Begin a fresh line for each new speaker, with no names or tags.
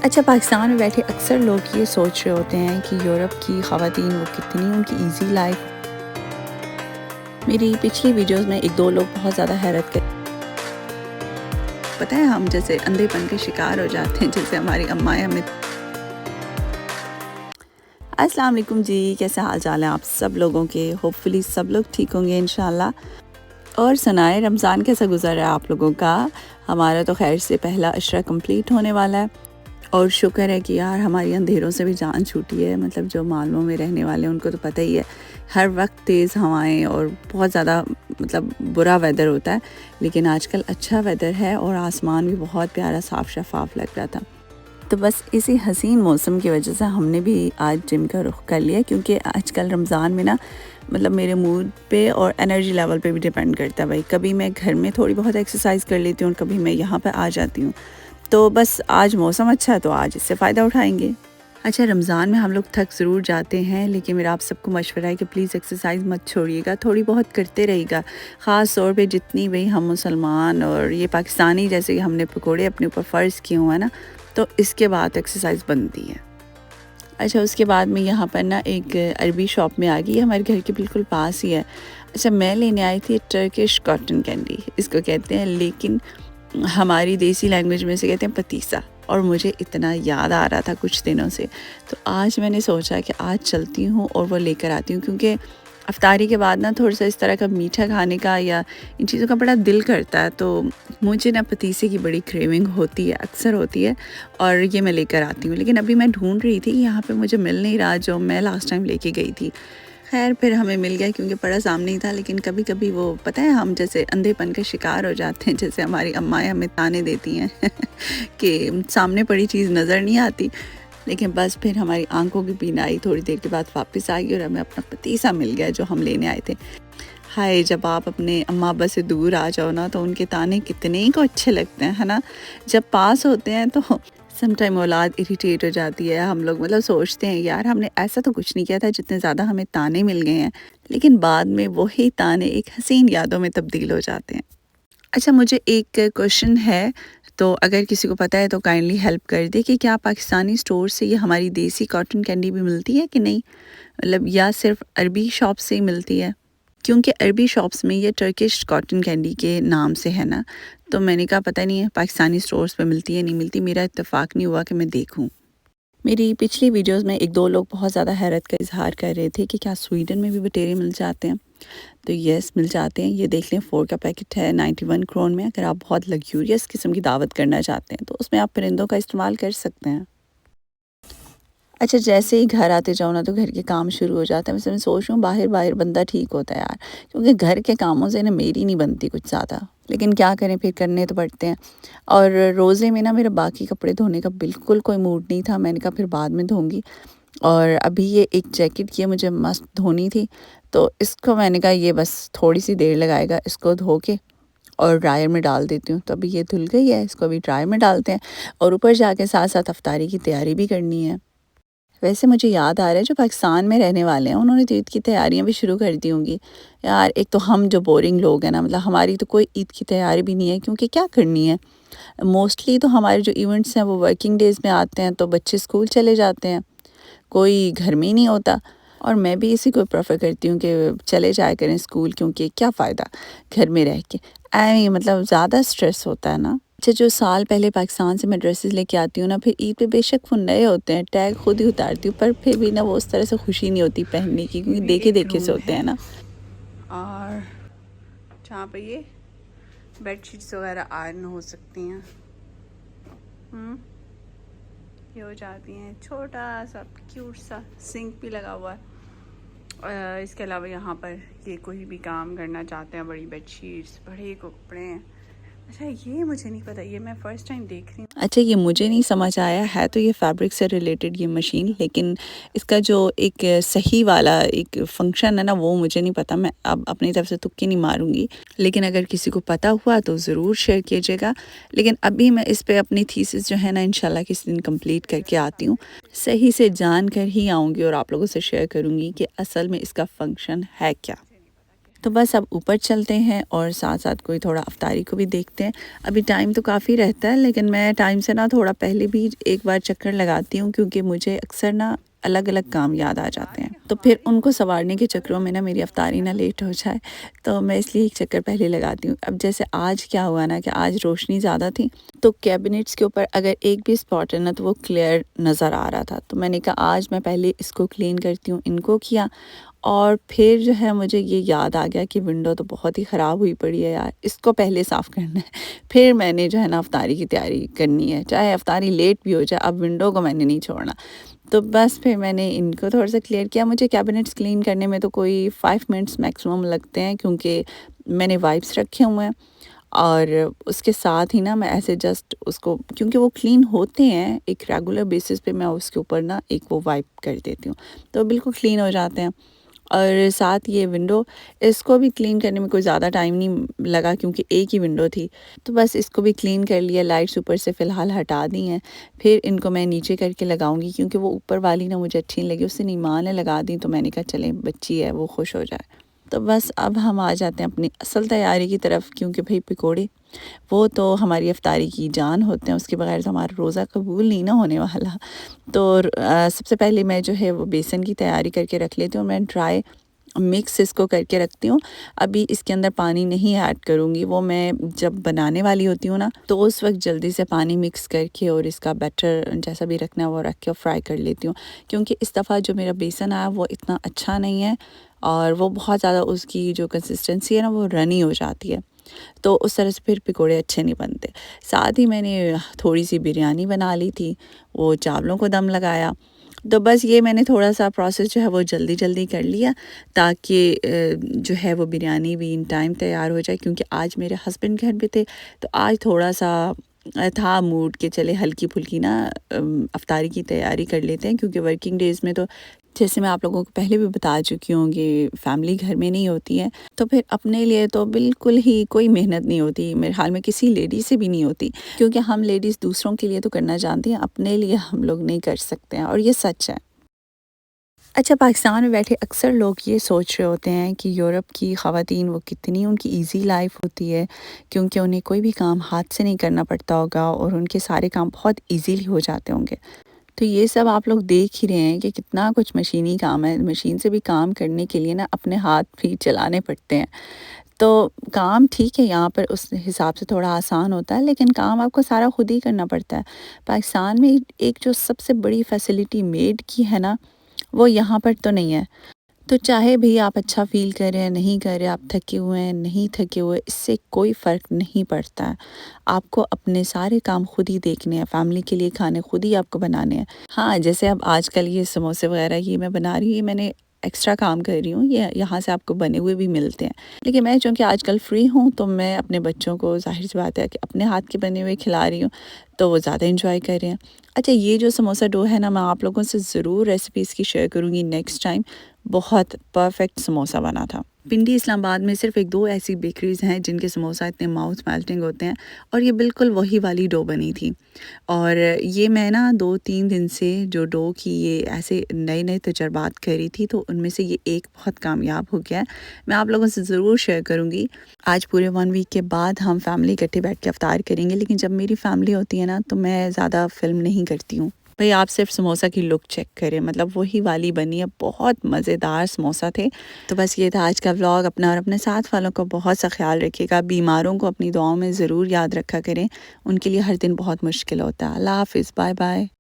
اچھا، پاکستان میں بیٹھے اکثر لوگ یہ سوچ رہے ہوتے ہیں کہ یورپ کی خواتین وہ کتنی ان کی ایزی لائف. میری پچھلی ویڈیوز میں ایک دو لوگ بہت زیادہ حیرت کرتے پتہ ہے ہم جیسے اندھے پن کے شکار ہو جاتے ہیں جیسے ہماری امائیں ہمیں. السلام علیکم جی، کیسے حال چال ہیں آپ سب لوگوں کے؟ ہوپ فلی سب لوگ ٹھیک ہوں گے انشاءاللہ. اور سنائے رمضان کیسا گزر رہا ہے آپ لوگوں کا؟ ہمارا تو خیر سے پہلا عشرہ کمپلیٹ ہونے والا ہے اور شکر ہے کہ یار ہماری اندھیروں سے بھی جان چھوٹی ہے. مطلب جو معلوموں میں رہنے والے ہیں ان کو تو پتہ ہی ہے ہر وقت تیز ہوائیں اور بہت زیادہ برا ویدر ہوتا ہے، لیکن آج کل اچھا ویدر ہے اور آسمان بھی بہت پیارا صاف شفاف لگ رہا تھا. تو بس اسی حسین موسم کی وجہ سے ہم نے بھی آج جم کا رخ کر لیا، کیونکہ آج کل رمضان میں میرے موڈ پہ اور انرجی لیول پہ بھی ڈیپینڈ کرتا ہے. بھائی کبھی میں گھر میں تھوڑی بہت ایکسرسائز کر لیتی ہوں، کبھی میں یہاں پہ آ جاتی ہوں. تو بس آج موسم اچھا ہے تو آج اس سے فائدہ اٹھائیں گے. اچھا، رمضان میں ہم لوگ تھک ضرور جاتے ہیں، لیکن میرا آپ سب کو مشورہ ہے کہ پلیز ایکسرسائز مت چھوڑیے گا، تھوڑی بہت کرتے رہیے گا. خاص طور پہ جتنی بھئی ہم مسلمان اور یہ پاکستانی جیسے کہ ہم نے پکوڑے اپنے اوپر فرض کیے ہوئے ہیں تو اس کے بعد ایکسرسائز بنتی ہے. اچھا، اس کے بعد میں یہاں پر ایک عربی شاپ میں آ گئی، ہمارے گھر کے بالکل پاس ہی ہے. اچھا، میں لینے آئی تھی ٹرکش کاٹن کینڈی، اس کو کہتے ہیں، لیکن ہماری دیسی لینگویج میں سے کہتے ہیں پتیسا. اور مجھے اتنا یاد آ رہا تھا کچھ دنوں سے، تو آج میں نے سوچا کہ آج چلتی ہوں اور وہ لے کر آتی ہوں، کیونکہ افطاری کے بعد تھوڑا سا اس طرح کا میٹھا کھانے کا یا ان چیزوں کا بڑا دل کرتا ہے. تو مجھے پتیسے کی بڑی کریونگ ہوتی ہے، اکثر ہوتی ہے، اور یہ میں لے کر آتی ہوں. لیکن ابھی میں ڈھونڈ رہی تھی، یہاں پہ مجھے مل نہیں رہا جو میں لاسٹ ٹائم لے کے گئی تھی. خیر پھر ہمیں مل گیا کیونکہ بڑا سامنے ہی تھا. لیکن کبھی کبھی وہ پتہ ہے ہم جیسے اندھے پن کے شکار ہو جاتے ہیں، جیسے ہماری امائیں ہمیں تانے دیتی ہیں کہ سامنے پڑی چیز نظر نہیں آتی. لیکن بس پھر ہماری آنکھوں کی بینائی تھوڑی دیر کے بعد واپس آ گئی اور ہمیں اپنا پتیسا مل گیا جو ہم لینے آئے تھے. ہائے، جب آپ اپنے اماں ابا سے دور آ جاؤ تو ان کے تانے کتنے ہی کو اچھے لگتے ہیں، ہے نا؟ جب پاس ہوتے ہیں تو سم ٹائم اولاد اریٹیٹ ہو جاتی ہے. ہم لوگ سوچتے ہیں یار ہم نے ایسا تو کچھ نہیں کیا تھا جتنے زیادہ ہمیں تانے مل گئے ہیں، لیکن بعد میں وہی تانے ایک حسین یادوں میں تبدیل ہو جاتے ہیں. اچھا، مجھے ایک کوشچن ہے، تو اگر کسی کو پتہ ہے تو کائنڈلی ہیلپ کر دے کہ کیا پاکستانی سٹور سے یہ ہماری دیسی کاٹن کینڈی بھی ملتی ہے کہ نہیں، یا صرف عربی شاپ سے ہی ملتی ہے؟ کیونکہ عربی شاپس میں یہ ٹرکش کاٹن کینڈی کے نام سے ہے تو میں نے کہا پتہ نہیں ہے پاکستانی سٹورز پہ ملتی ہے نہیں ملتی. میرا اتفاق نہیں ہوا کہ میں دیکھوں. میری پچھلی ویڈیوز میں ایک دو لوگ بہت زیادہ حیرت کا اظہار کر رہے تھے کہ کیا سویڈن میں بھی بٹیرے مل جاتے ہیں. تو یس، مل جاتے ہیں. یہ دیکھ لیں 4 کا پیکٹ ہے 91 کرون میں. اگر آپ بہت لگزوریس قسم کی دعوت کرنا چاہتے ہیں تو اس میں آپ پرندوں کا استعمال کر سکتے ہیں. اچھا، جیسے ہی گھر آتے جاؤ تو گھر کے کام شروع ہو جاتے ہیں. ویسے میں سوچ رہا ہوں باہر بندہ ٹھیک ہوتا ہے یار، کیونکہ گھر کے کاموں سے میری نہیں بنتی کچھ زیادہ، لیکن کیا کریں پھر کرنے تو پڑتے ہیں. اور روزے میں میرا باقی کپڑے دھونے کا بالکل کوئی موڈ نہیں تھا. میں نے کہا پھر بعد میں دھوں گی. اور ابھی یہ ایک جیکٹ کی مجھے مست دھونی تھی، تو اس کو میں نے کہا یہ بس تھوڑی سی دیر لگائے گا، اس کو دھو کے اور ڈرائر میں ڈال دیتی ہوں. تو ابھی یہ دھل گئی ہے، اس کو ابھی ڈرائر میں ڈالتے ہیں اور اوپر جا کے ساتھ ساتھ افطاری کی تیاری بھی کرنی ہے. ویسے مجھے یاد آ رہا ہے جو پاکستان میں رہنے والے ہیں انہوں نے تو عید کی تیاریاں بھی شروع کر دی ہوں گی. یار ایک تو ہم جو بورنگ لوگ ہیں ہماری تو کوئی عید کی تیاری بھی نہیں ہے، کیونکہ کیا کرنی ہے. موسٹلی تو ہمارے جو ایونٹس ہیں وہ ورکنگ ڈیز میں آتے ہیں، تو بچے اسکول چلے جاتے ہیں، کوئی گھر میں ہی نہیں ہوتا. اور میں بھی اسی کو پریفر کرتی ہوں کہ چلے جایا کریں اسکول، کیونکہ کیا فائدہ گھر میں رہ کے، زیادہ اسٹریس ہوتا ہے نا. اچھا، جو سال پہلے پاکستان سے میں ڈریسز لے کے آتی ہوں پھر عید پہ بے شک وہ نئے ہوتے ہیں، ٹیگ خود ہی اتارتی ہوں، پر پھر بھی وہ اس طرح سے خوشی نہیں ہوتی پہننے کی، کیونکہ دیکھے دیکھے سے ہوتے ہیں نا. اور جہاں پہ یہ بیڈ شیٹس وغیرہ آئرن ہو سکتی ہیں، یہ ہو جاتی ہیں. چھوٹا سا کیوٹ سا سنک بھی لگا ہوا ہے. اس کے علاوہ یہاں پر یہ کوئی بھی کام کرنا چاہتے ہیں، بڑی بیڈ شیٹس، بڑے کپڑے ہیں. اچھا، یہ مجھے نہیں پتا، یہ میں فرسٹ ٹائم دیکھ رہی ہوں. اچھا، یہ مجھے نہیں سمجھ آیا ہے تو یہ فیبرک سے ریلیٹڈ یہ مشین، لیکن اس کا جو ایک صحیح والا ایک فنکشن ہے وہ مجھے نہیں پتا. میں اب اپنی طرف سے تکے نہیں ماروں گی، لیکن اگر کسی کو پتا ہوا تو ضرور شیئر کیجیے گا. لیکن ابھی میں اس پہ اپنی تھیسس جو ہے انشاءاللہ کسی دن کمپلیٹ کر کے آتی ہوں، صحیح سے جان کر ہی آؤں گی اور آپ لوگوں سے شیئر کروں گی کہ اصل میں اس کا فنکشن ہے کیا. تو بس اب اوپر چلتے ہیں اور ساتھ ساتھ کوئی تھوڑا افطاری کو بھی دیکھتے ہیں. ابھی ٹائم تو کافی رہتا ہے لیکن میں ٹائم سے نا تھوڑا پہلے بھی ایک بار چکر لگاتی ہوں کیونکہ مجھے اکثر نا الگ الگ کام یاد آ جاتے ہیں. تو پھر ان کو سنوارنے کے چکروں میں نا میری افطاری نہ لیٹ ہو جائے تو میں اس لیے ایک چکر پہلے لگاتی ہوں. اب جیسے آج کیا ہوا نا کہ آج روشنی زیادہ تھی تو کیبنٹس کے اوپر اگر ایک بھی اسپاٹ ہے نا تو وہ کلیئر نظر آ رہا تھا. تو میں نے کہا آج میں پہلے اس کو کلین کرتی ہوں. ان کو کیا اور پھر جو ہے مجھے یہ یاد آ گیا کہ ونڈو تو بہت ہی خراب ہوئی پڑی ہے یار، اس کو پہلے صاف کرنا ہے. پھر میں نے جو ہے نا افطاری کی تیاری کرنی ہے، چاہے افطاری لیٹ بھی ہو جائے، اب ونڈو کو میں نے نہیں چھوڑنا. تو بس پھر میں نے ان کو تھوڑا سا کلیئر کیا. مجھے کیبنٹس کلین کرنے میں تو کوئی 5 منٹس میکسیمم لگتے ہیں کیونکہ میں نے وائپس رکھے ہوئے ہیں اور اس کے ساتھ ہی نا میں ایسے جسٹ اس کو کیونکہ وہ کلین ہوتے ہیں ایک ریگولر بیسس پہ میں اس کے اوپر نا ایک وہ وائپ کر دیتی ہوں تو بالکل کلین ہو جاتے ہیں. اور ساتھ یہ ونڈو، اس کو بھی کلین کرنے میں کوئی زیادہ ٹائم نہیں لگا کیونکہ ایک ہی ونڈو تھی. تو بس اس کو بھی کلین کر لیا. لائٹس اوپر سے فی الحال ہٹا دی ہیں. پھر ان کو میں نیچے کر کے لگاؤں گی کیونکہ وہ اوپر والی نا مجھے اچھی نہیں لگی. اس سے نیمان نے لگا دی تو میں نے کہا چلیں بچی ہے وہ خوش ہو جائے. تو بس اب ہم آ جاتے ہیں اپنی اصل تیاری کی طرف کیونکہ بھئی پکوڑے وہ تو ہماری افطاری کی جان ہوتے ہیں، اس کے بغیر تو ہمارا روزہ قبول نہیں نہ ہونے والا. تو سب سے پہلے میں جو ہے وہ بیسن کی تیاری کر کے رکھ لیتی ہوں. میں ڈرائی مکس اس کو کر کے رکھتی ہوں. ابھی اس کے اندر پانی نہیں ایڈ کروں گی، وہ میں جب بنانے والی ہوتی ہوں نا تو اس وقت جلدی سے پانی مکس کر کے اور اس کا بیٹر جیسا بھی رکھنا ہے وہ رکھ کے اور فرائی کر لیتی ہوں. کیونکہ اس دفعہ جو میرا بیسن آیا وہ اتنا اچھا نہیں ہے اور وہ بہت زیادہ اس کی جو کنسسٹنسی ہے نا وہ رنی ہو جاتی ہے، تو اس طرح سے پھر پکوڑے اچھے نہیں بنتے. ساتھ ہی میں نے تھوڑی سی بریانی بنا لی تھی، وہ چاولوں کو دم لگایا. تو بس یہ میں نے تھوڑا سا پروسیس جو ہے وہ جلدی جلدی کر لیا تاکہ جو ہے وہ بریانی بھی ان ٹائم تیار ہو جائے. کیونکہ آج میرے ہسبینڈ گھر پہ تھے تو آج تھوڑا سا تھا موڈ کہ چلے ہلکی پھلکی نا افطاری کی تیاری کر لیتے ہیں کیونکہ ورکنگ ڈیز میں تو جیسے میں آپ لوگوں کو پہلے بھی بتا چکی ہوں کہ فیملی گھر میں نہیں ہوتی ہے تو پھر اپنے لیے تو بالکل ہی کوئی محنت نہیں ہوتی. میرے حال میں کسی لیڈی سے بھی نہیں ہوتی کیونکہ ہم لیڈیز دوسروں کے لیے تو کرنا جانتی ہیں، اپنے لیے ہم لوگ نہیں کر سکتے ہیں اور یہ سچ ہے. اچھا، پاکستان میں بیٹھے اکثر لوگ یہ سوچ رہے ہوتے ہیں کہ یورپ کی خواتین وہ کتنی ان کی ایزی لائف ہوتی ہے کیونکہ انہیں کوئی بھی کام ہاتھ سے نہیں کرنا پڑتا ہوگا اور ان کے سارے کام بہت ایزیلی ہو جاتے ہوں گے. تو یہ سب آپ لوگ دیکھ ہی رہے ہیں کہ کتنا کچھ مشینی کام ہے. مشین سے بھی کام کرنے کے لیے نا اپنے ہاتھ بھی چلانے پڑتے ہیں. تو کام ٹھیک ہے یہاں پر اس حساب سے تھوڑا آسان ہوتا ہے لیکن کام آپ کو سارا خود ہی کرنا پڑتا ہے. پاکستان میں ایک جو سب سے بڑی فیسلٹی میڈ کی ہے نا وہ یہاں پر تو نہیں ہے. تو چاہے بھی آپ اچھا فیل کر رہے ہیں نہیں کر رہے، آپ تھکے ہوئے ہیں نہیں تھکے ہوئے، اس سے کوئی فرق نہیں پڑتا ہے. آپ کو اپنے سارے کام خود ہی دیکھنے ہیں، فیملی کے لیے کھانے خود ہی آپ کو بنانے ہیں. ہاں جیسے اب آج کل یہ سموسے وغیرہ یہ میں بنا رہی ہوں، یہ میں نے ایکسٹرا کام کر رہی ہوں، یہ یہاں سے آپ کو بنے ہوئے بھی ملتے ہیں. لیکن میں چونکہ آج کل فری ہوں تو میں اپنے بچوں کو ظاہر سی بات ہے کہ اپنے ہاتھ کے بنے ہوئے کھلا رہی ہوں تو وہ زیادہ انجوائے کر رہے ہیں. اچھا، یہ جو سموسہ ڈو ہے نا میں آپ لوگوں سے ضرور ریسیپیز کی شیئر کروں گی نیکسٹ ٹائم. بہت پرفیکٹ سموسہ بنا تھا. پنڈی اسلام آباد میں صرف 1-2 ایسی بیکریز ہیں جن کے سموسہ اتنے ماؤتھ میلٹنگ ہوتے ہیں اور یہ بالکل وہی والی ڈو بنی تھی. اور یہ میں نا 2-3 دن سے جو ڈو کی یہ ایسے نئے نئے تجربات کر رہی تھی تو ان میں سے یہ ایک بہت کامیاب ہو گیا ہے. میں آپ لوگوں سے ضرور شیئر کروں گی. آج پورے 1 ویک کے بعد ہم فیملی اکٹھے بیٹھ کے افطار کریں گے، لیکن جب میری فیملی ہوتی ہے نا تو میں زیادہ فلم نہیں کرتی ہوں. بھئی آپ صرف سموسہ کی لک چیک کریں، مطلب وہی والی بنی ہے، بہت مزیدار سموسہ تھے. تو بس یہ تھا آج کا ولاگ. اپنا اور اپنے ساتھ والوں کا بہت سا خیال رکھیے گا. بیماروں کو اپنی دعاؤں میں ضرور یاد رکھا کریں، ان کے لیے ہر دن بہت مشکل ہوتا ہے. اللہ حافظ، بائے بائے.